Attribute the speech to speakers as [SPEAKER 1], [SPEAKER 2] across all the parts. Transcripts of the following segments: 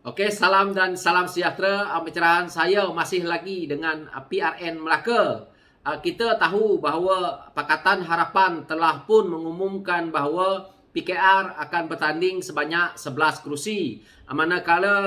[SPEAKER 1] Oke, salam dan salam sejahtera. Pencerahan saya masih lagi dengan PRN Melaka. Kita tahu bahawa Pakatan Harapan telah pun mengumumkan bahawa PKR akan bertanding sebanyak 11 kerusi. Manakala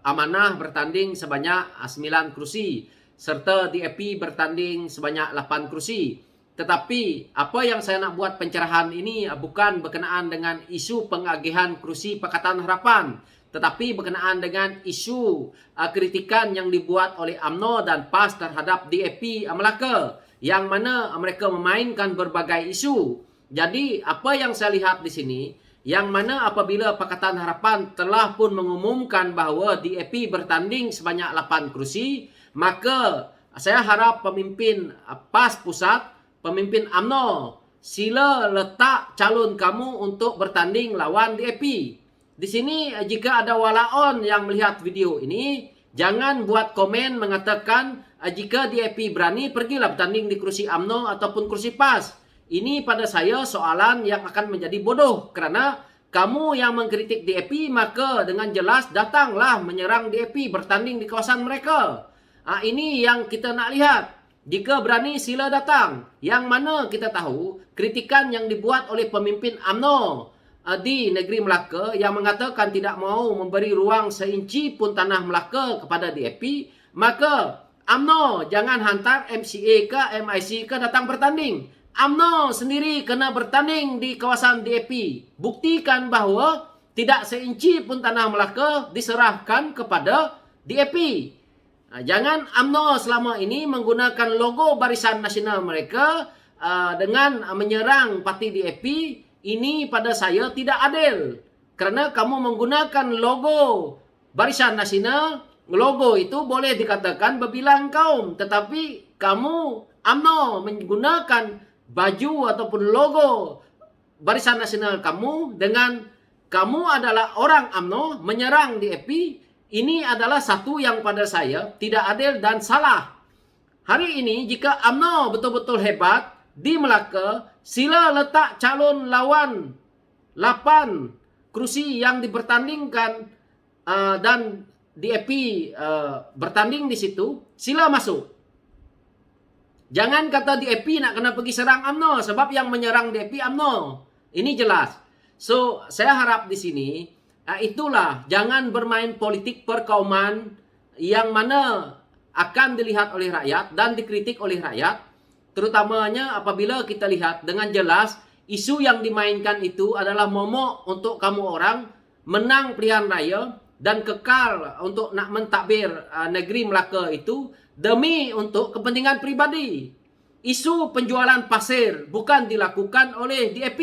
[SPEAKER 1] Amanah bertanding sebanyak 9 kerusi. Serta DAP bertanding sebanyak 8 kerusi. Tetapi apa yang saya nak buat pencerahan ini bukan berkenaan dengan isu pengagihan kerusi Pakatan Harapan, tetapi berkenaan dengan isu kritikan yang dibuat oleh UMNO dan PAS terhadap DAP Melaka, yang mana mereka memainkan berbagai isu. Jadi apa yang saya lihat di sini, yang mana apabila Pakatan Harapan telah pun mengumumkan bahawa DAP bertanding sebanyak 8 kerusi, maka saya harap pemimpin PAS pusat, pemimpin UMNO, sila letak calon kamu untuk bertanding lawan DAP. Di sini jika ada walaon yang melihat video ini, jangan buat komen mengatakan jika DAP berani pergilah bertanding di kursi UMNO ataupun kursi PAS. Ini pada saya soalan yang akan menjadi bodoh, kerana kamu yang mengkritik DAP maka dengan jelas datanglah menyerang DAP bertanding di kawasan mereka. Ini yang kita nak lihat. Jika berani sila datang. Yang mana kita tahu kritikan yang dibuat oleh pemimpin UMNO di negeri Melaka yang mengatakan tidak mahu memberi ruang seinci pun tanah Melaka kepada DAP, maka UMNO jangan hantar MCA ke MIC ke datang bertanding. UMNO sendiri kena bertanding di kawasan DAP. Buktikan bahawa tidak seinci pun tanah Melaka diserahkan kepada DAP. Jangan UMNO selama ini menggunakan logo Barisan Nasional mereka dengan menyerang parti DAP. Ini pada saya tidak adil. Kerana kamu menggunakan logo Barisan Nasional, logo itu boleh dikatakan berbilang kaum. Tetapi kamu UMNO menggunakan baju ataupun logo Barisan Nasional kamu dengan kamu adalah orang UMNO menyerang DAP. Ini adalah satu yang pada saya tidak adil dan salah. Hari ini jika UMNO betul-betul hebat di Melaka, sila letak calon lawan 8 kerusi yang dipertandingkan dan DAP bertanding di situ, sila masuk. Jangan kata DAP nak kena pergi serang UMNO sebab yang menyerang DAP UMNO. Ini jelas. So, saya harap di sini itulah, jangan bermain politik perkauman yang mana akan dilihat oleh rakyat dan dikritik oleh rakyat. Terutamanya apabila kita lihat dengan jelas isu yang dimainkan itu adalah momok untuk kamu orang menang pilihan raya dan kekal untuk nak mentadbir negeri Melaka itu demi untuk kepentingan pribadi. Isu penjualan pasir bukan dilakukan oleh DAP,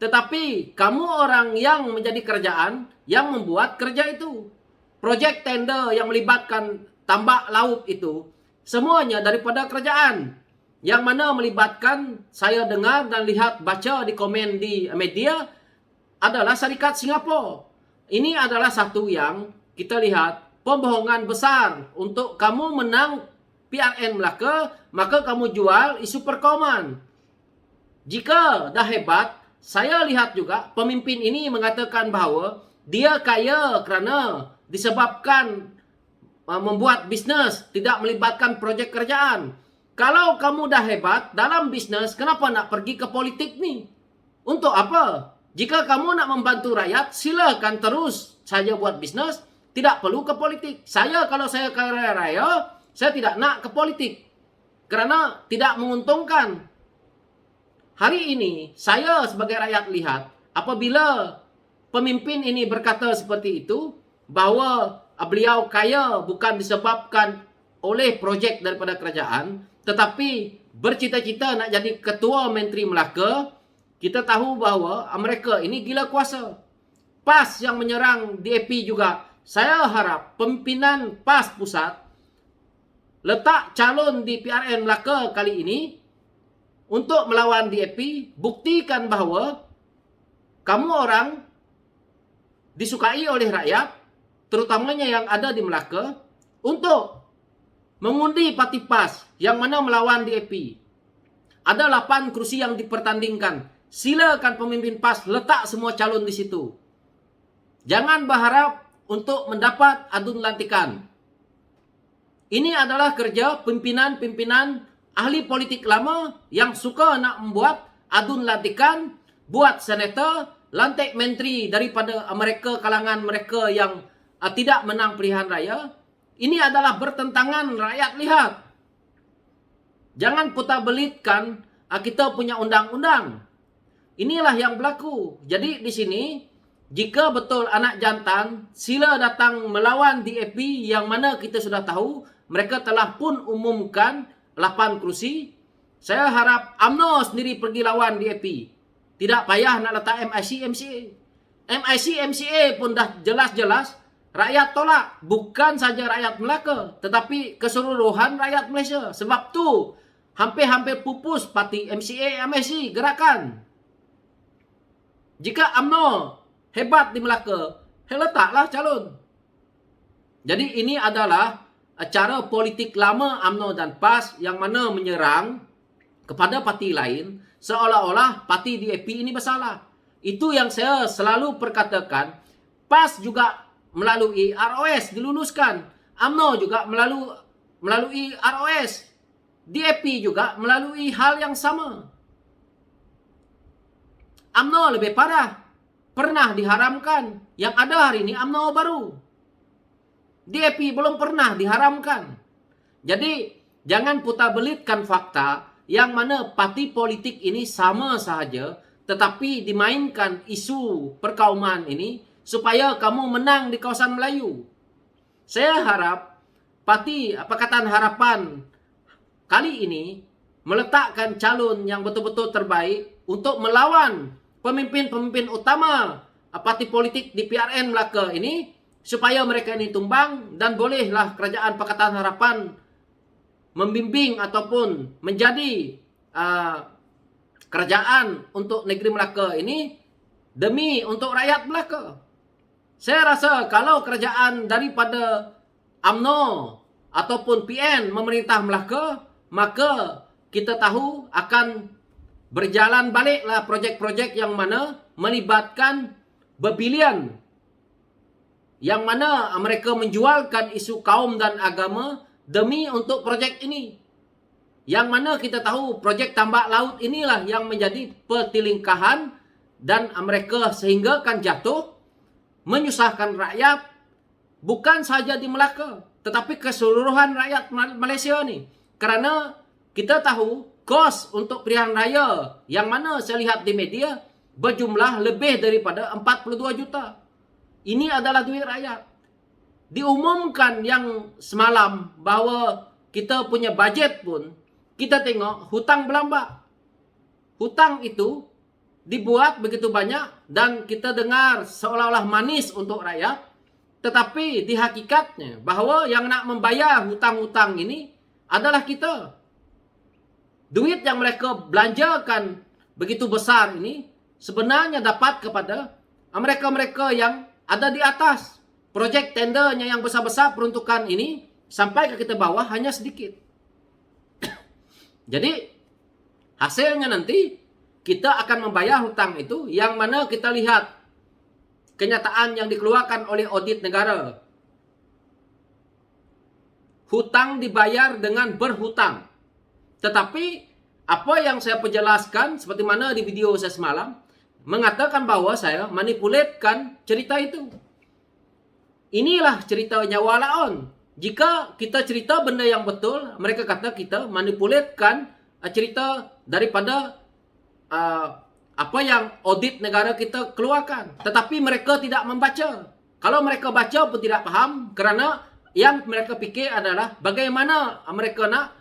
[SPEAKER 1] tetapi kamu orang yang menjadi kerajaan yang membuat kerja itu. Projek tender yang melibatkan tambak laut itu semuanya daripada kerajaan. Yang mana melibatkan, saya dengar dan lihat baca di komen di media, adalah syarikat Singapura. Ini adalah satu yang kita lihat pembohongan besar. Untuk kamu menang PRN Melaka, maka kamu jual isu perkauman. Jika dah hebat, saya lihat juga pemimpin ini mengatakan bahawa dia kaya kerana disebabkan membuat bisnes tidak melibatkan projek kerajaan. Kalau kamu dah hebat dalam bisnes, kenapa nak pergi ke politik ni? Untuk apa? Jika kamu nak membantu rakyat, silakan terus saja buat bisnes, tidak perlu ke politik. Kalau saya kaya raya, saya tidak nak ke politik kerana tidak menguntungkan. Hari ini saya sebagai rakyat lihat apabila pemimpin ini berkata seperti itu, bahawa beliau kaya bukan disebabkan oleh projek daripada kerajaan, tetapi bercita-cita nak jadi ketua Menteri Melaka. Kita tahu bahawa mereka ini gila kuasa. PAS yang menyerang DAP juga. Saya harap pimpinan PAS pusat letak calon di PRN Melaka kali ini untuk melawan DAP. Buktikan bahawa kamu orang disukai oleh rakyat, terutamanya yang ada di Melaka, untuk mengundi parti PAS yang mana melawan DAP. Ada 8 kerusi yang dipertandingkan. Silakan pemimpin PAS letak semua calon di situ. Jangan berharap untuk mendapat adun lantikan. Ini adalah kerja pimpinan-pimpinan ahli politik lama yang suka nak membuat adun lantikan, buat senator, lantik menteri daripada mereka, kalangan mereka yang tidak menang pilihan raya. Ini adalah bertentangan, rakyat lihat. Jangan putar belitkan kita punya undang-undang. Inilah yang berlaku. Jadi di sini, jika betul anak jantan, sila datang melawan DAP yang mana kita sudah tahu, mereka telah pun umumkan 8 kursi. Saya harap UMNO sendiri pergi lawan DAP. Tidak payah nak letak MIC, MCA. MIC, MCA pun dah jelas-jelas rakyat tolak. Bukan saja rakyat Melaka, tetapi keseluruhan rakyat Malaysia. Sebab tu hampir-hampir pupus parti MCA, MIC, gerakan. Jika UMNO hebat di Melaka, letaklah calon. Jadi ini adalah cara politik lama UMNO dan PAS yang mana menyerang kepada parti lain seolah-olah parti DAP ini bersalah. Itu yang saya selalu perkatakan. PAS juga melalui ROS diluluskan. UMNO juga melalui ROS. DAP juga melalui hal yang sama. UMNO lebih parah. Pernah diharamkan. Yang ada hari ini UMNO baru. DAP belum pernah diharamkan. Jadi jangan putar belitkan fakta yang mana parti politik ini sama sahaja, tetapi dimainkan isu perkauman ini supaya kamu menang di kawasan Melayu. Saya harap parti Pakatan Harapan kali ini meletakkan calon yang betul-betul terbaik untuk melawan pemimpin-pemimpin utama parti politik di PRN Melaka ini, supaya mereka ini tumbang dan bolehlah kerajaan Pakatan Harapan membimbing ataupun menjadi kerajaan untuk negeri Melaka ini demi untuk rakyat Melaka. Saya rasa kalau kerajaan daripada UMNO ataupun PN memerintah Melaka, maka kita tahu akan berjalan baliklah projek-projek yang mana melibatkan berbilion, yang mana mereka menjualkan isu kaum dan agama demi untuk projek ini. Yang mana kita tahu projek tambak laut inilah yang menjadi pertilingkahan dan mereka sehinggakan jatuh menyusahkan rakyat bukan saja di Melaka tetapi keseluruhan rakyat Malaysia ni. Kerana kita tahu kos untuk pilihan raya yang mana saya lihat di media berjumlah lebih daripada 42 juta. Ini adalah duit rakyat. Diumumkan yang semalam bahawa kita punya bajet pun, kita tengok hutang berlambak. Hutang itu dibuat begitu banyak dan kita dengar seolah-olah manis untuk rakyat. Tetapi di hakikatnya bahawa yang nak membayar hutang-hutang ini adalah kita. Duit yang mereka belanjakan begitu besar ini sebenarnya dapat kepada mereka-mereka yang ada di atas. Projek tendernya yang besar-besar peruntukan ini sampai ke kita bawah hanya sedikit. Jadi hasilnya nanti kita akan membayar hutang itu yang mana kita lihat kenyataan yang dikeluarkan oleh audit negara. Hutang dibayar dengan berhutang. Tetapi apa yang saya perjelaskan seperti mana di video saya semalam mengatakan bahawa saya manipulatekan cerita itu. Inilah cerita nyawa laon. Jika kita cerita benda yang betul, mereka kata kita manipulatekan cerita daripada apa yang audit negara kita keluarkan. Tetapi mereka tidak membaca. Kalau mereka baca pun tidak faham kerana yang mereka fikir adalah bagaimana mereka nak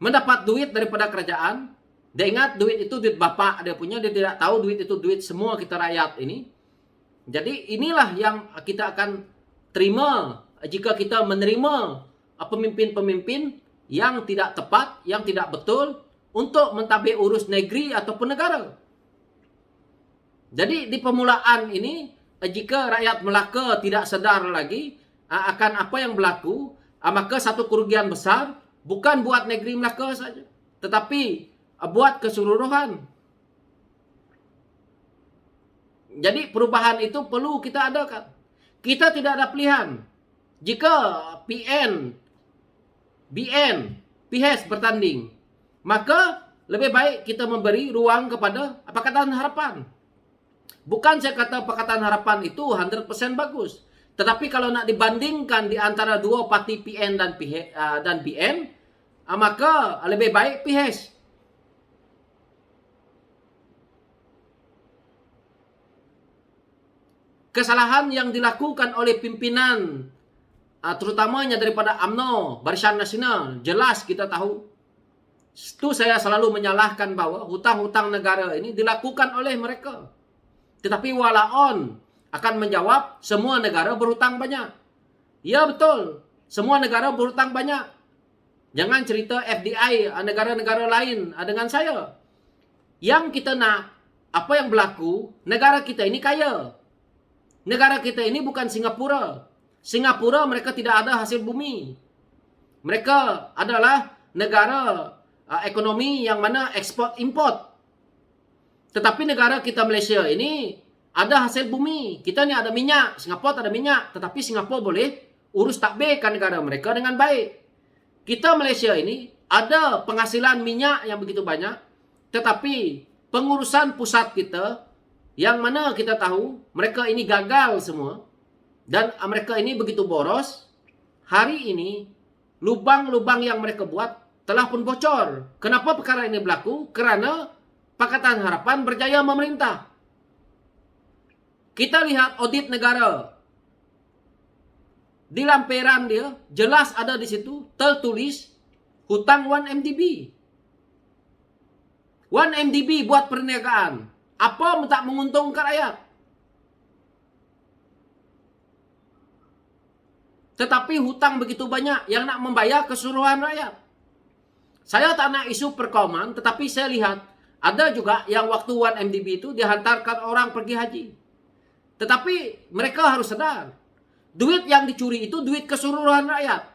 [SPEAKER 1] mendapat duit daripada kerajaan. Dia ingat duit itu duit bapa dia punya, dia tidak tahu duit itu duit semua kita rakyat ini. Jadi inilah yang kita akan terima jika kita menerima pemimpin-pemimpin yang tidak tepat, yang tidak betul untuk mentadbir urus negeri ataupun negara. Jadi di permulaan ini, jika rakyat Melaka tidak sedar lagi akan apa yang berlaku, maka satu kerugian besar bukan buat negeri Melaka saja, tetapi buat keseluruhan. Jadi perubahan itu perlu kita adakan. Kita tidak ada pilihan. Jika PN, BN, PHS bertanding, maka lebih baik kita memberi ruang kepada Pakatan Harapan. Bukan saya kata Pakatan Harapan itu 100% bagus. Tetapi kalau nak dibandingkan di antara dua parti PN dan BN, maka lebih baik PHS. Kesalahan yang dilakukan oleh pimpinan, terutamanya daripada UMNO, Barisan Nasional, jelas kita tahu. Itu saya selalu menyalahkan bahwa hutang-hutang negara ini dilakukan oleh mereka. Tetapi walaon akan menjawab semua negara berhutang banyak. Ya betul, semua negara berhutang banyak. Jangan cerita FDI negara-negara lain dengan saya. Yang kita nak, apa yang berlaku, negara kita ini kaya. Negara kita ini bukan Singapura. Singapura mereka tidak ada hasil bumi. Mereka adalah negara ekonomi yang mana ekspor import. Tetapi negara kita Malaysia ini ada hasil bumi. Kita ni ada minyak. Singapura tak ada minyak. Tetapi Singapura boleh urus takbirkan negara mereka dengan baik. Kita Malaysia ini ada penghasilan minyak yang begitu banyak. Tetapi pengurusan pusat kita yang mana kita tahu mereka ini gagal semua. Dan mereka ini begitu boros. Hari ini lubang-lubang yang mereka buat telah pun bocor. Kenapa perkara ini berlaku? Kerana Pakatan Harapan berjaya memerintah. Kita lihat audit negara. Di lampiran dia, jelas ada di situ, tertulis hutang 1MDB. 1MDB buat perniagaan. Apa tak menguntungkan rakyat? Tetapi hutang begitu banyak yang nak membayar keseluruhan rakyat. Saya tak nak isu perkauman, tetapi saya lihat ada juga yang waktu 1MDB itu dihantarkan orang pergi haji. Tetapi mereka harus sadar, duit yang dicuri itu duit keseluruhan rakyat.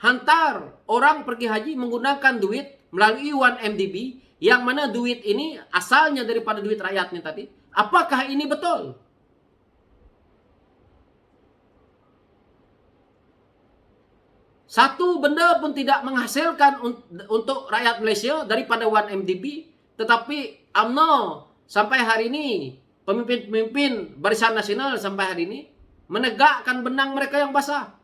[SPEAKER 1] Hantar orang pergi haji menggunakan duit melalui 1MDB, yang mana duit ini asalnya daripada duit rakyatnya tadi. Apakah ini betul? Satu benda pun tidak menghasilkan untuk rakyat Malaysia daripada 1MDB. Tetapi UMNO sampai hari ini, pemimpin-pemimpin Barisan Nasional sampai hari ini, menegakkan benang mereka yang basah.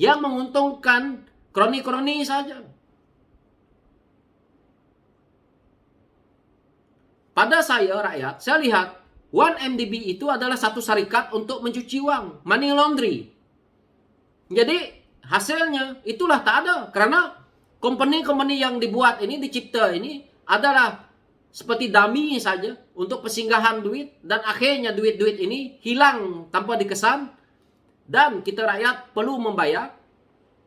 [SPEAKER 1] Yang menguntungkan kroni-kroni saja. Pada saya rakyat, saya lihat 1MDB itu adalah satu syarikat untuk mencuci uang, money laundry. Jadi hasilnya itulah tak ada. Kerana company-company yang dibuat ini, dicipta ini adalah seperti dummy saja untuk persinggahan duit. Dan akhirnya duit-duit ini hilang tanpa dikesan. Dan kita rakyat perlu membayar.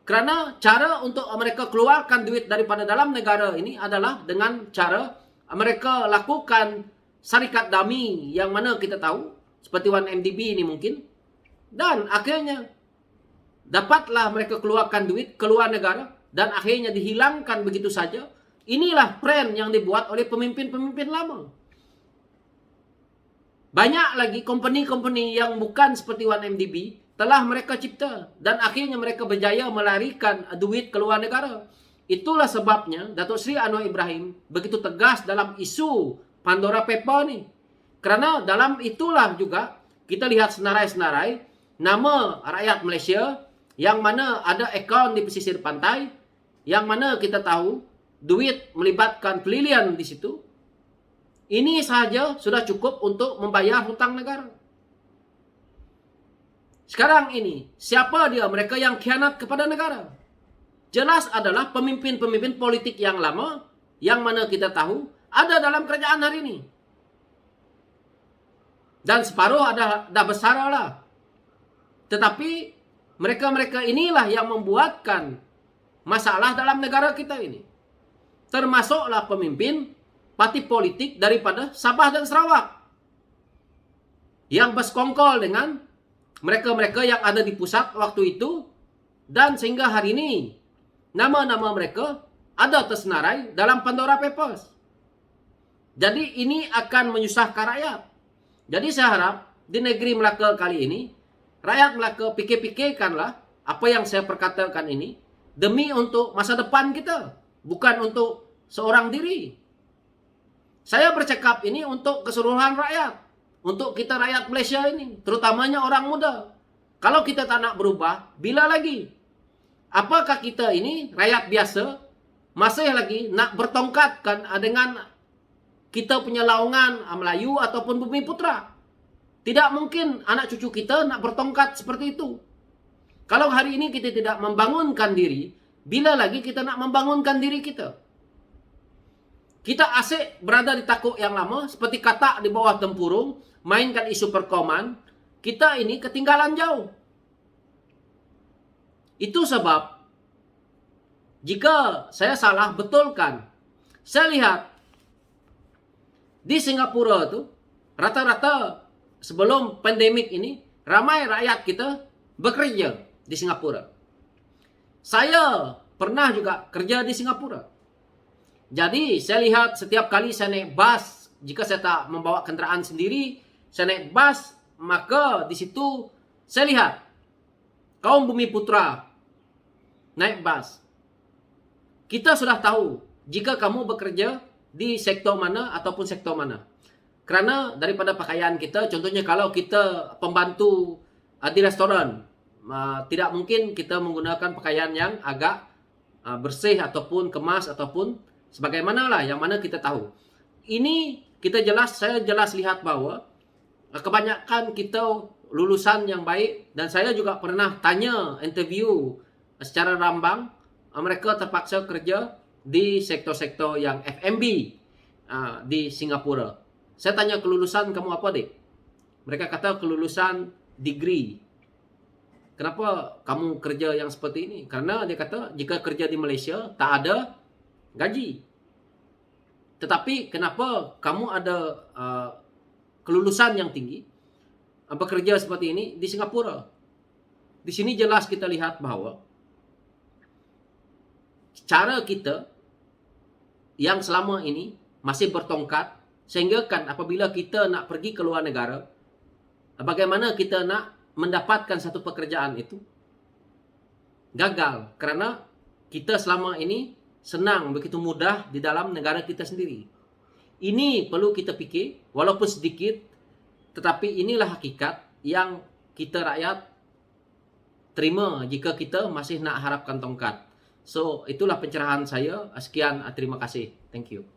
[SPEAKER 1] Kerana cara untuk mereka keluarkan duit daripada dalam negara ini adalah dengan cara mereka lakukan syarikat dummy yang mana kita tahu seperti 1MDB ini mungkin. Dan akhirnya dapatlah mereka keluarkan duit keluar negara dan akhirnya dihilangkan begitu saja. Inilah trend yang dibuat oleh pemimpin-pemimpin lama. Banyak lagi company-company yang bukan seperti 1MDB telah mereka cipta dan akhirnya mereka berjaya melarikan duit keluar negara. Itulah sebabnya Datuk Seri Anwar Ibrahim begitu tegas dalam isu Pandora Paper ni. Kerana dalam itulah juga kita lihat senarai-senarai nama rakyat Malaysia yang mana ada akaun di pesisir pantai, yang mana kita tahu duit melibatkan triliun di situ. Ini sahaja sudah cukup untuk membayar hutang negara. Sekarang ini, siapa dia mereka yang khianat kepada negara? Jelas adalah pemimpin-pemimpin politik yang lama, yang mana kita tahu ada dalam kerajaan hari ini. Dan separuh dah besar lah. Tetapi mereka-mereka inilah yang membuatkan masalah dalam negara kita ini. Termasuklah pemimpin parti politik daripada Sabah dan Sarawak. Yang bersekongkol dengan mereka-mereka yang ada di pusat waktu itu. Dan sehingga hari ini, nama-nama mereka ada tersenarai dalam Pandora Papers. Jadi ini akan menyusahkan rakyat. Jadi saya harap di negeri Melaka kali ini, rakyat Melaka pikir-pikirkanlah apa yang saya perkatakan ini demi untuk masa depan kita, bukan untuk seorang diri. Saya bercakap ini untuk keseluruhan rakyat, untuk kita rakyat Malaysia ini, terutamanya orang muda. Kalau kita tak nak berubah, bila lagi? Apakah kita ini rakyat biasa masih lagi nak bertongkatkan dengan kita punya laungan Melayu ataupun Bumi Putra? Tidak mungkin anak cucu kita nak bertongkat seperti itu. Kalau hari ini kita tidak membangunkan diri, bila lagi kita nak membangunkan diri kita? Kita asyik berada di takuk yang lama, seperti katak di bawah tempurung, mainkan isu perkoman, kita ini ketinggalan jauh. Itu sebab, jika saya salah, betulkan. Saya lihat, di Singapura tu, rata-rata sebelum pandemik ini, ramai rakyat kita bekerja di Singapura. Saya pernah juga kerja di Singapura. Jadi, saya lihat setiap kali saya naik bas, jika saya tak membawa kenderaan sendiri, saya naik bas, maka di situ saya lihat kaum Bumi Putra naik bas. Kita sudah tahu jika kamu bekerja di sektor mana ataupun sektor mana. Kerana daripada pakaian kita, contohnya kalau kita pembantu di restoran, tidak mungkin kita menggunakan pakaian yang agak bersih ataupun kemas ataupun sebagaimana lah yang mana kita tahu. Ini saya jelas lihat bahwa kebanyakan kita lulusan yang baik, dan saya juga pernah tanya interview secara rambang, mereka terpaksa kerja di sektor-sektor yang F&B di Singapura. Saya tanya, kelulusan kamu apa, Dek? Mereka kata kelulusan degree. Kenapa kamu kerja yang seperti ini? Karena dia kata jika kerja di Malaysia tak ada gaji. Tetapi kenapa kamu ada kelulusan yang tinggi, bekerja seperti ini di Singapura? Di sini jelas kita lihat bahwa cara kita yang selama ini masih bertongkat, sehingga kan apabila kita nak pergi ke luar negara, bagaimana kita nak mendapatkan satu pekerjaan itu gagal, kerana kita selama ini senang, begitu mudah di dalam negara kita sendiri. Ini perlu kita fikir, walaupun sedikit, tetapi inilah hakikat yang kita rakyat terima jika kita masih nak harapkan tongkat. So, itulah pencerahan saya. Sekian, terima kasih. Thank you.